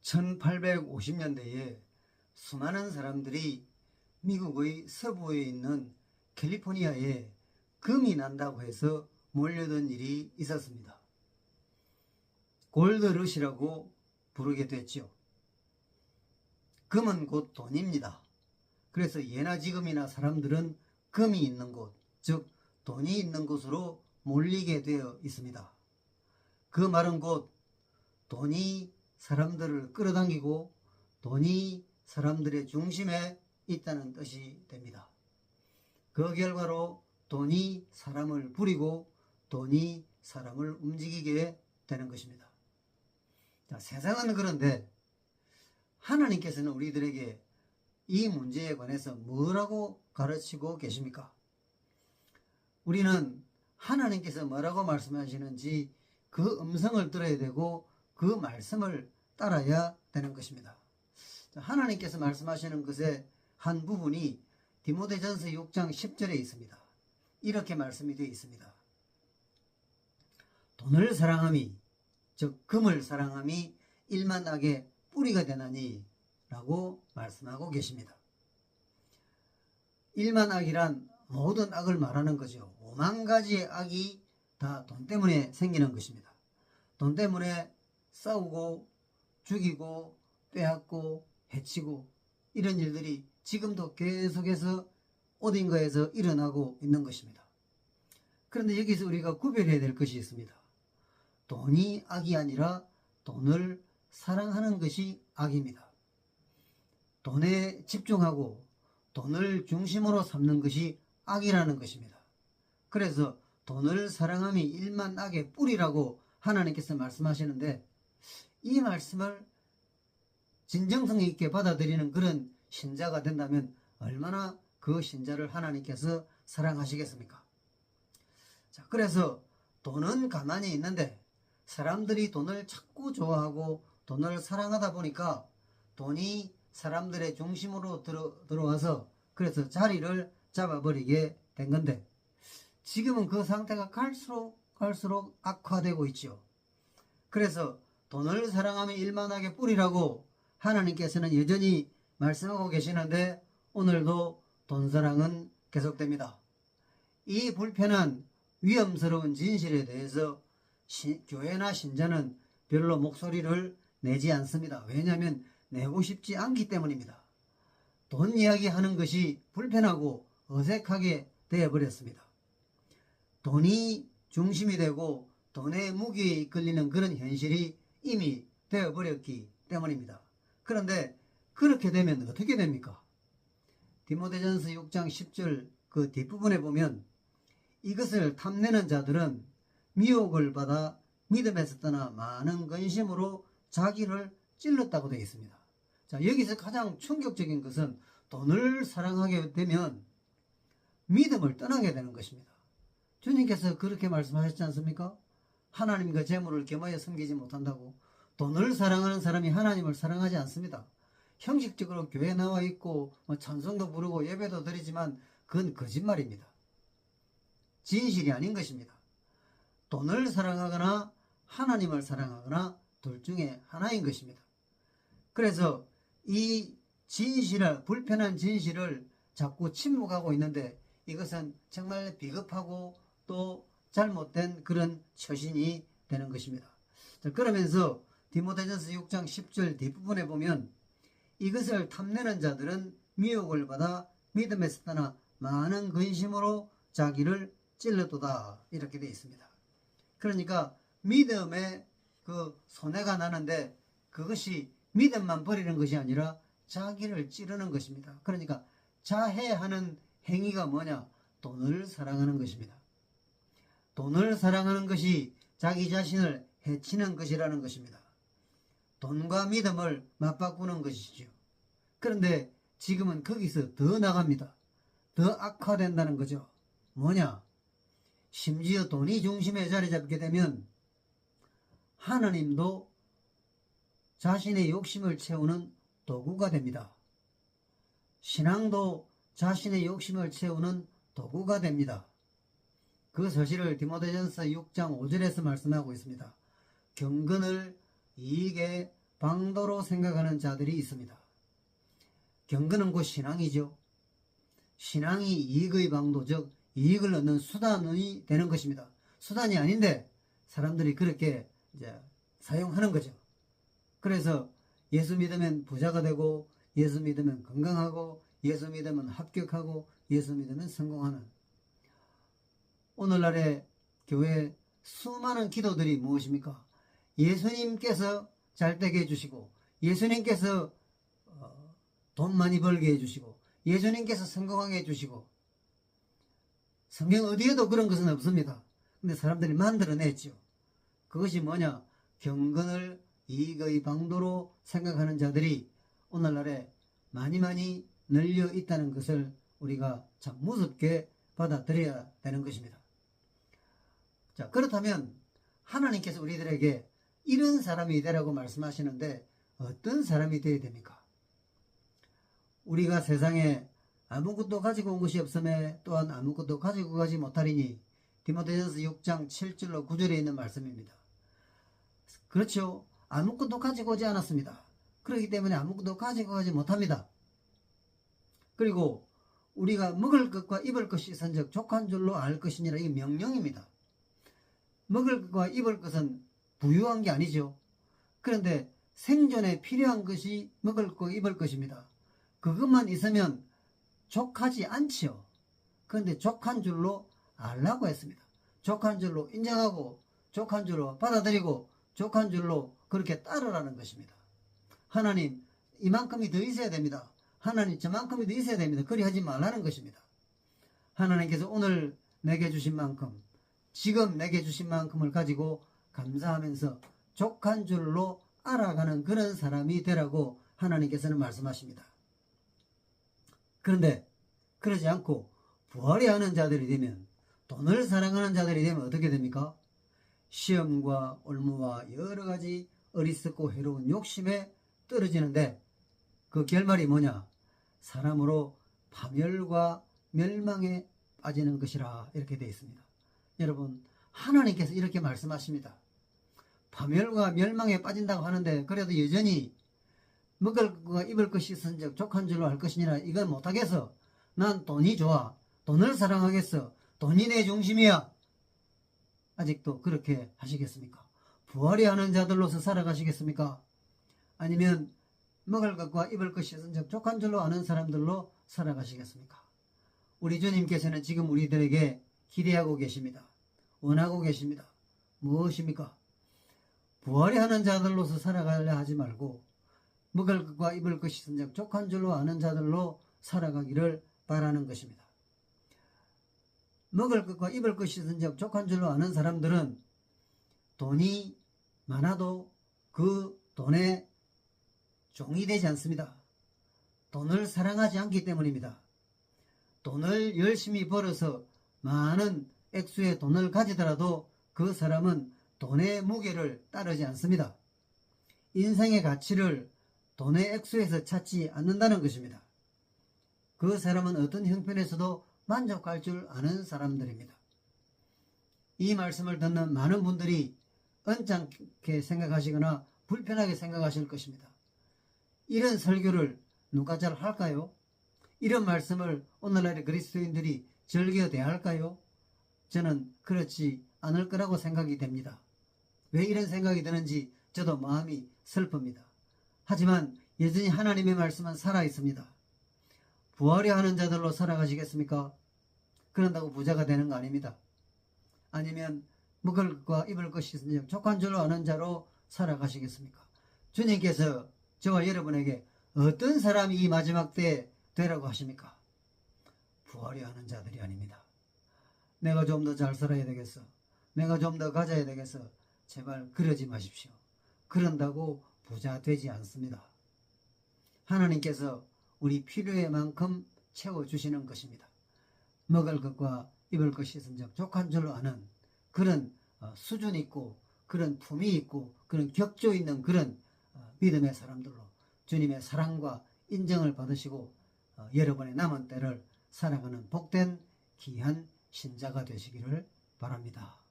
1850년대에 수많은 사람들이 미국의 서부에 있는 캘리포니아에 금이 난다고 해서 몰려든 일이 있었습니다. 골드러시라고 부르게 됐죠. 금은 곧 돈입니다. 그래서 예나 지금이나 사람들은 금이 있는 곳, 즉 돈이 있는 곳으로 몰리게 되어 있습니다. 그 말은 곧 돈이 사람들을 끌어당기고 돈이 사람들의 중심에 있다는 뜻이 됩니다. 그 결과로 돈이 사람을 부리고 돈이 사람을 움직이게 되는 것입니다. 자, 세상은 그런데 하나님께서는 우리들에게 이 문제에 관해서 뭐라고 가르치고 계십니까? 우리는 하나님께서 뭐라고 말씀하시는지 그 음성을 들어야 되고 그 말씀을 따라야 되는 것입니다. 하나님께서 말씀하시는 것의 한 부분이 디모데전서 6장 10절에 있습니다. 이렇게 말씀이 되어 있습니다. 돈을 사랑함이, 즉 금을 사랑함이 일만 악의 뿌리가 되나니 라고 말씀하고 계십니다. 일만 악이란 모든 악을 말하는 거죠. 5만 가지의 악이 다 돈 때문에 생기는 것입니다. 돈 때문에 싸우고 죽이고 빼앗고 해치고 이런 일들이 지금도 계속해서 어딘가에서 일어나고 있는 것입니다. 그런데 여기서 우리가 구별해야 될 것이 있습니다. 돈이 악이 아니라 돈을 사랑하는 것이 악입니다. 돈에 집중하고 돈을 중심으로 삼는 것이 악이라는 것입니다. 그래서 돈을 사랑함이 일만 악의 뿌리라고 하나님께서 말씀하시는데, 이 말씀을 진정성 있게 받아들이는 그런 신자가 된다면 얼마나 그 신자를 하나님께서 사랑하시겠습니까? 자, 그래서 돈은 가만히 있는데 사람들이 돈을 자꾸 좋아하고 돈을 사랑하다 보니까 돈이 사람들의 중심으로 들어와서 그래서 자리를 잡아버리게 된 건데, 지금은 그 상태가 갈수록 악화되고 있죠. 그래서 돈을 사랑하면 일만하게 뿌리라고 하나님께서는 여전히 말씀하고 계시는데, 오늘도 돈사랑은 계속됩니다. 이 불편한 위험스러운 진실에 대해서 교회나 신자는 별로 목소리를 내지 않습니다. 왜냐하면 내고 싶지 않기 때문입니다. 돈 이야기하는 것이 불편하고 어색하게 되어버렸습니다. 돈이 중심이 되고 돈의 무게에 이끌리는 그런 현실이 이미 되어버렸기 때문입니다. 그런데 그렇게 되면 어떻게 됩니까? 디모데전서 6장 10절 그 뒷부분에 보면 이것을 탐내는 자들은 미혹을 받아 믿음에서 떠나 많은 근심으로 자기를 찔렀다고 되어 있습니다. 자, 여기서 가장 충격적인 것은 돈을 사랑하게 되면 믿음을 떠나게 되는 것입니다. 주님께서 그렇게 말씀하셨지 않습니까? 하나님과 재물을 겸하여 섬기지 못한다고. 돈을 사랑하는 사람이 하나님을 사랑하지 않습니다. 형식적으로 교회에 나와 있고 찬송도 부르고 예배도 드리지만 그건 거짓말입니다. 진실이 아닌 것입니다. 돈을 사랑하거나 하나님을 사랑하거나 둘 중에 하나인 것입니다. 그래서 이 진실을, 불편한 진실을 자꾸 침묵하고 있는데, 이것은 정말 비겁하고 또 잘못된 그런 처신이 되는 것입니다. 자, 그러면서 디모데전서 6장 10절 뒷부분에 보면 이것을 탐내는 자들은 미혹을 받아 믿음에서 떠나 많은 근심으로 자기를 찔렀도다, 이렇게 되어 있습니다. 그러니까 믿음에 그 손해가 나는데 그것이 믿음만 버리는 것이 아니라 자기를 찌르는 것입니다. 그러니까 자해하는 행위가 뭐냐? 돈을 사랑하는 것입니다. 돈을 사랑하는 것이 자기 자신을 해치는 것이라는 것입니다. 돈과 믿음을 맞바꾸는 것이죠. 그런데 지금은 거기서 더 나갑니다. 더 악화된다는 거죠. 뭐냐? 심지어 돈이 중심에 자리 잡게 되면 하나님도 자신의 욕심을 채우는 도구가 됩니다. 신앙도 자신의 욕심을 채우는 도구가 됩니다. 그 사실을 디모데전서 6장 5절에서 말씀하고 있습니다. 경건을 이익에 방도로 생각하는 자들이 있습니다. 경건은 곧 신앙이죠. 신앙이 이익의 방도, 즉 이익을 얻는 수단이 되는 것입니다. 수단이 아닌데 사람들이 그렇게 이제 사용하는 거죠. 그래서 예수 믿으면 부자가 되고, 예수 믿으면 건강하고, 예수 믿으면 합격하고, 예수 믿으면 성공하는, 오늘날의 교회 수많은 기도들이 무엇입니까? 예수님께서 잘 되게 해주시고, 예수님께서 돈 많이 벌게 해주시고, 예수님께서 성공하게 해주시고. 성경 어디에도 그런 것은 없습니다. 근데 사람들이 만들어냈죠. 그것이 뭐냐? 경건을 이익의 방도로 생각하는 자들이 오늘날에 많이 늘려 있다는 것을 우리가 참 무섭게 받아들여야 되는 것입니다. 자, 그렇다면 하나님께서 우리들에게 이런 사람이 되라고 말씀하시는데 어떤 사람이 되어야 됩니까? 우리가 세상에 아무것도 가지고 온 것이 없음에 또한 아무것도 가지고 가지 못하리니, 디모데전서 6장 7절로 9절에 있는 말씀입니다. 그렇죠. 아무것도 가지고 오지 않았습니다. 그렇기 때문에 아무것도 가지고 가지 못합니다. 그리고 우리가 먹을 것과 입을 것이 있은즉 족한 줄로 알 것이니라. 이 명령입니다. 먹을 것과 입을 것은 부유한 게 아니죠. 그런데 생존에 필요한 것이 먹을 것과 입을 것입니다. 그것만 있으면 족하지 않지요. 그런데 족한 줄로 알라고 했습니다. 족한 줄로 인정하고, 족한 줄로 받아들이고, 족한 줄로 그렇게 따르라는 것입니다. 하나님, 이만큼이 더 있어야 됩니다. 하나님, 저만큼이 더 있어야 됩니다. 그리 하지 말라는 것입니다. 하나님께서 오늘 내게 주신 만큼, 지금 내게 주신 만큼을 가지고 감사하면서 족한 줄로 알아가는 그런 사람이 되라고 하나님께서는 말씀하십니다. 그런데 그러지 않고 부활이 하는 자들이 되면, 돈을 사랑하는 자들이 되면 어떻게 됩니까? 시험과 올무와 여러 가지 어리석고 해로운 욕심에 떨어지는데 그 결말이 뭐냐? 사람으로 파멸과 멸망에 빠지는 것이라, 이렇게 되어 있습니다. 여러분, 하나님께서 이렇게 말씀하십니다. 파멸과 멸망에 빠진다고 하는데 그래도 여전히 먹을 것과 입을 것이 있은즉 족한 줄로 알 것이니라. 이건 못하겠어. 난 돈이 좋아. 돈을 사랑하겠어. 돈이 내 중심이야. 아직도 그렇게 하시겠습니까? 부활이 하는 자들로서 살아가시겠습니까? 아니면 먹을 것과 입을 것이 있은즉 족한 줄로 아는 사람들로 살아가시겠습니까? 우리 주님께서는 지금 우리들에게 기대하고 계십니다. 원하고 계십니다. 무엇입니까? 부활이 하는 자들로서 살아가려 하지 말고 먹을 것과 입을 것이 있은즉 족한 줄로 아는 자들로 살아가기를 바라는 것입니다. 먹을 것과 입을 것이 있은즉 족한 줄로 아는 사람들은 돈이 많아도 그 돈에 종이 되지 않습니다. 돈을 사랑하지 않기 때문입니다. 돈을 열심히 벌어서 많은 액수의 돈을 가지더라도 그 사람은 돈의 무게를 따르지 않습니다. 인생의 가치를 돈의 액수에서 찾지 않는다는 것입니다. 그 사람은 어떤 형편에서도 만족할 줄 아는 사람들입니다. 이 말씀을 듣는 많은 분들이 언짢게 생각하시거나 불편하게 생각하실 것입니다. 이런 설교를 누가 잘 할까요? 이런 말씀을 오늘날의 그리스도인들이 즐겨 대할까요? 저는 그렇지 않을 거라고 생각이 됩니다. 왜 이런 생각이 드는지 저도 마음이 슬픕니다. 하지만 여전히 하나님의 말씀은 살아있습니다. 부활이 하는 자들로 살아가시겠습니까? 그런다고 부자가 되는 거 아닙니다. 아니면 먹을 것과 입을 것이 있으니 족한 줄로 아는 자로 살아가시겠습니까? 주님께서 저와 여러분에게 어떤 사람이 이 마지막 때에 되라고 하십니까? 부활이 하는 자들이 아닙니다. 내가 좀 더 잘 살아야 되겠어. 내가 좀 더 가져야 되겠어. 제발 그러지 마십시오. 그런다고 부자 되지 않습니다. 하나님께서 우리 필요의 만큼 채워주시는 것입니다. 먹을 것과 입을 것이 있은즉 족한 줄로 아는 그런 수준 있고 그런 품위 있고 그런 격조 있는 그런 믿음의 사람들로 주님의 사랑과 인정을 받으시고 여러분의 남은 때를 살아가는 복된 귀한 신자가 되시기를 바랍니다.